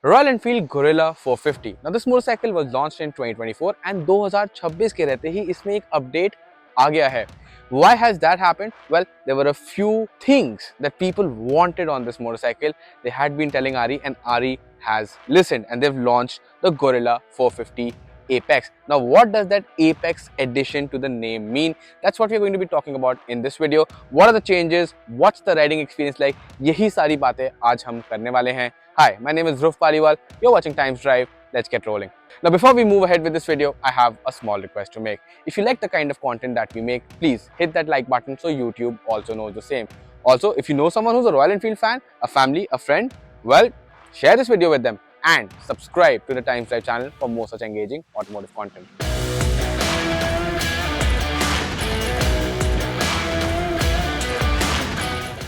Royal Enfield Gorilla 450. Now this motorcycle was launched in 2024 and 2026 के रहते ही इसमें एक अपडेट आ गया है. Why has that happened? Well, there were a few things that people wanted on this motorcycle. They had been telling Ari and Ari has listened and they've launched the Gorilla 450 Apex. Now what does that Apex addition to the name mean? That's what we're going to be talking about in this video. What are the changes? What's the riding experience like? यही सारी बातें आज हम करने वाले हैं. Hi, my name is Dhruv Paliwal. You're watching Times Drive. Let's get rolling. Now before we move ahead with this video, I have a small request to make. If you like the kind of content that we make, please hit that like button so YouTube also knows the same. Also, if you know someone who's a Royal Enfield fan, a family, a friend, well, share this video with them and subscribe to the Times Drive channel for more such engaging automotive content.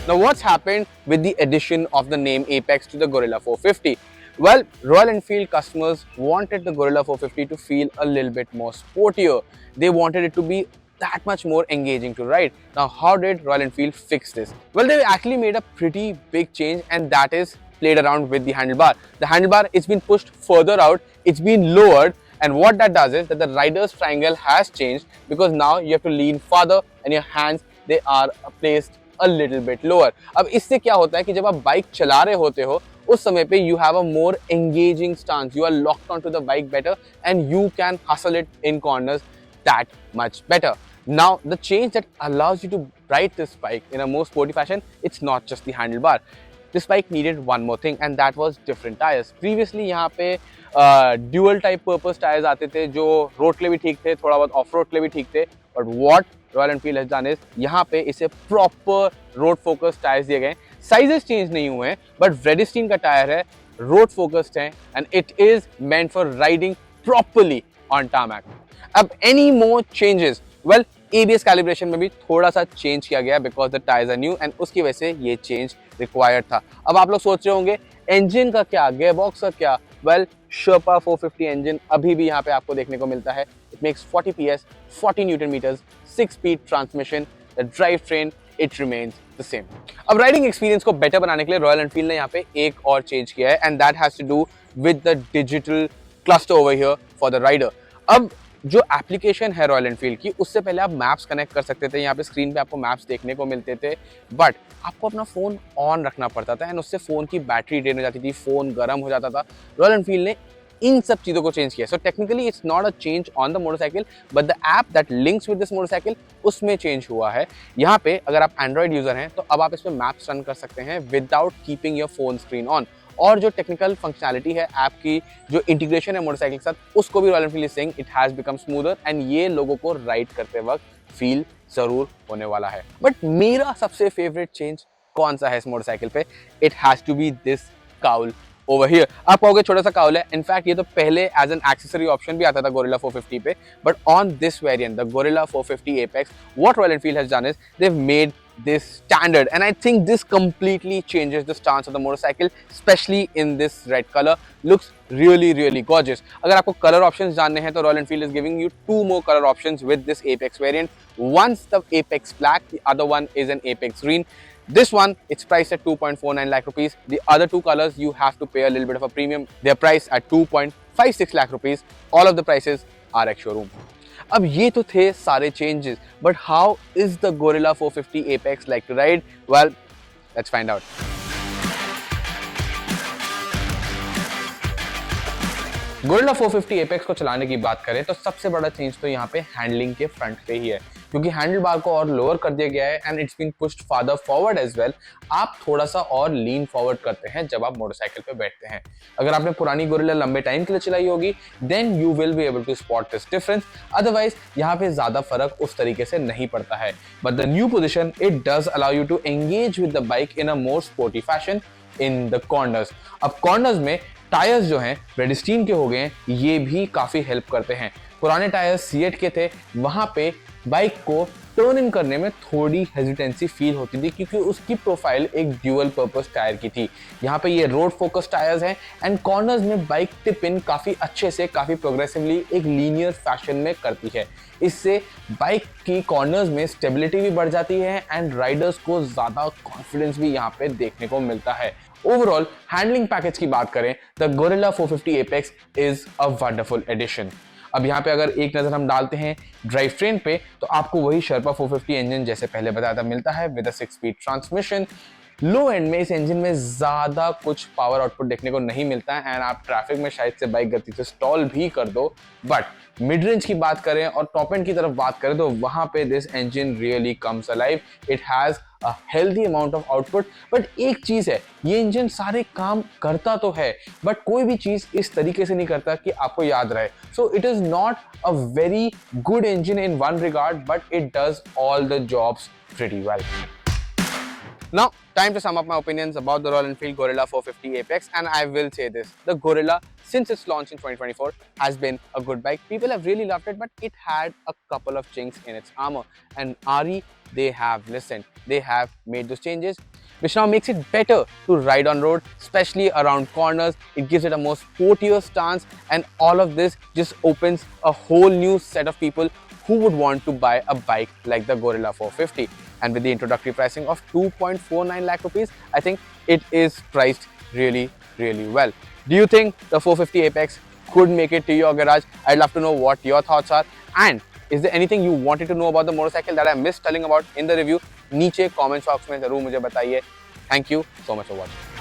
Now what's happened with the addition of the name Apex to the Gorilla 450? Well, Royal Enfield customers wanted the Gorilla 450 to feel a little bit more sportier. They wanted it to be that much more engaging to ride. Now how did Royal Enfield fix this? Well, they actually made a pretty big change, and that is played around with the handlebar. The handlebar, it's been pushed further out, it's been lowered, and what that does is that the rider's triangle has changed because now you have to lean farther and your hands, they are placed a little bit lower. अब इससे क्या होता है कि जब आप bike चला रहे होते हो उस समय पे you have a more engaging stance, you are locked onto the bike better and you can hustle it in corners that much better. Now the change that allows you to ride this bike in a more sporty fashion, it's not just the handlebar. This bike needed one more thing and that was different tires. Previously यहाँ पे dual type purpose tires आते थे जो road के लिए भी ठीक थे, थोड़ा बहुत ऑफ रोड के लिए भी ठीक थे. But what Royal Enfield has done is यहाँ पे इसे proper road focused tires दिए गए. Sizes change नहीं हुए हैं, but Vredestein का टायर है, road focused है, and it is meant for riding properly on tarmac. अब any more changes? Well, ABS calibration में भी थोड़ा सा चेंज किया गया because the tires are new and उसकी वजह से ये चेंज रिक्वायर्ड था. अब आप लोग सोच रहे होंगे इंजन का क्या, गेयरबॉक्स का क्या? वेल, Sherpa 450 इंजन अभी भी यहाँ पे आपको देखने को मिलता है. It makes 40 PS, 40 Newton meters, 6-speed transmission. The drivetrain, it remains the same. अब राइडिंग एक्सपीरियंस को बेटर बनाने के लिए रॉयल एनफील्ड ने यहाँ पे एक और चेंज किया है and that has to do with the digital cluster over here for the rider. अब जो एप्लीकेशन है रॉयल एनफील्ड की, उससे पहले आप मैप्स कनेक्ट कर सकते थे. यहाँ पे स्क्रीन पे आपको मैप्स देखने को मिलते थे, बट आपको अपना फोन ऑन रखना पड़ता था एंड उससे फोन की बैटरी ड्रेन हो जाती थी, फोन गर्म हो जाता था. रॉयल एनफील्ड ने इन सब चीजों को चेंज किया. So technically it's not a change on the motorcycle, but the app that links with this motorcycle, उसमें चेंज हुआ है. यहाँ पे अगर आप एंड्रॉइड यूजर हैं तो अब आप इस पे मैप्स रन कर सकते हैं without keeping your phone screen on. और जो टेक्निकल फंक्शनैलिटी है ऐप की, जो इंटीग्रेशन है मोटरसाइकिल के साथ, उसको भी royal Enfield is saying it has become smoother and ये लोगों को राइड करते वक्त फील जरूर होने वाला है. बट मेरा सबसे फेवरेट चेंज कौन सा है इस मोटरसाइकिल पे? It has to be this cowl over here. आप कहोगे छोटा सा काउल है, इनफैक्ट ये तो पहले एज एन एक्सेसरी ऑप्शन भी आता था गोरिल्ला 450 पे, but on this variant the gorilla 450 Apex, what Royal Enfield has done is they've made this standard, and I think this completely changes the stance of the motorcycle, especially in this red color. Looks really gorgeous. अगर आपको color options जानने हैं तो Royal Enfield is giving you 2 more color options with this Apex variant. One's the Apex Black, the other one is an Apex Green. This one, it's priced at 2.49 lakh rupees. The other two colors, you have to pay a little bit of a premium. They're priced at 2.56 lakh rupees. All of the prices are at showroom. अब ये तो थे सारे changes, but how is the Gorilla 450 Apex like to ride? Well, let's find out. Gorilla 450 Apex को चलाने की बात करें तो सबसे बड़ा चेंज तो यहाँ पे हैंडलिंग के फ्रंट पे ही है, क्योंकि हैंडल बार को और लोअर कर दिया गया है and it's been pushed farther forward as well. आप थोड़ा सा और लीन फॉरवर्ड करते हैं जब आप मोटरसाइकिल पे बैठते हैं. अगर आपने पुरानी गोरिल्ला लंबे टाइम के लिए चलाई होगी then you will be able to spot this difference. Otherwise यहाँ पे ज्यादा फर्क उस तरीके से नहीं पड़ता है. But the new position, it does allow you to engage with the bike in a more sporty fashion in the corners. अब कॉर्नर्स में टायर्स जो हैं Vredestein के हो गए हैं, ये भी काफ़ी हेल्प करते हैं. पुराने टायर्स सीएट के थे, वहाँ पे बाइक को टर्न इन करने में थोड़ी हेजिटेंसी फील होती थी क्योंकि उसकी प्रोफाइल एक ड्यूअल पर्पस टायर की थी. यहाँ पे ये रोड फोकस टायर्स हैं एंड कॉर्नर्स में बाइक टिप इन काफ़ी अच्छे से, काफ़ी प्रोग्रेसिवली एक लीनियर फैशन में करती है. इससे बाइक की कॉर्नर्स में स्टेबिलिटी भी बढ़ जाती है एंड राइडर्स को ज़्यादा कॉन्फिडेंस भी यहाँ पे देखने को मिलता है. ओवरऑल हैंडलिंग पैकेज की बात करें, the gorilla 450 apex is a wonderful edition. अब यहाँ पे अगर एक नजर हम डालते हैं ड्राइव ट्रेन पे, तो आपको वही शर्पा 450 इंजन जैसे पहले बताया था मिलता है with a 6 speed transmission. Low and में इस इंजन में ज्यादा कुछ पावर आउटपुट देखने को नहीं मिलता है एंड आप ट्रैफिक में शायद से बाइक गति से स्टॉल भी कर दो, बट मिड रेंज की बात करें और टॉप एंड की तरफ बात करें तो वहां पे this engine really comes alive. It has a healthy amount of output. But एक चीज है, ये इंजन सारे काम करता तो है बट कोई भी चीज इस तरीके से नहीं करता कि आपको याद रहे। So it is not a very good engine in one regard, but it does all the jobs pretty well. Now, time to sum up my opinions about the Royal Enfield Gorilla 450 Apex, and I will say this: the Gorilla, since its launch in 2024, has been a good bike. People have really loved it, but it had a couple of chinks in its armor, and RE, they have listened. They have made those changes, which now makes it better to ride on road, especially around corners. It gives it a more sportier stance, and all of this just opens a whole new set of people who would want to buy a bike like the Gorilla 450. And with the introductory pricing of 2.49 lakh rupees, I think it is priced really, really well. Do you think the 450 Apex could make it to your garage? I'd love to know what your thoughts are. And is there anything you wanted to know about the motorcycle that I missed telling about in the review? नीचे comment box में जरूर मुझे बताइए. Thank you so much for watching.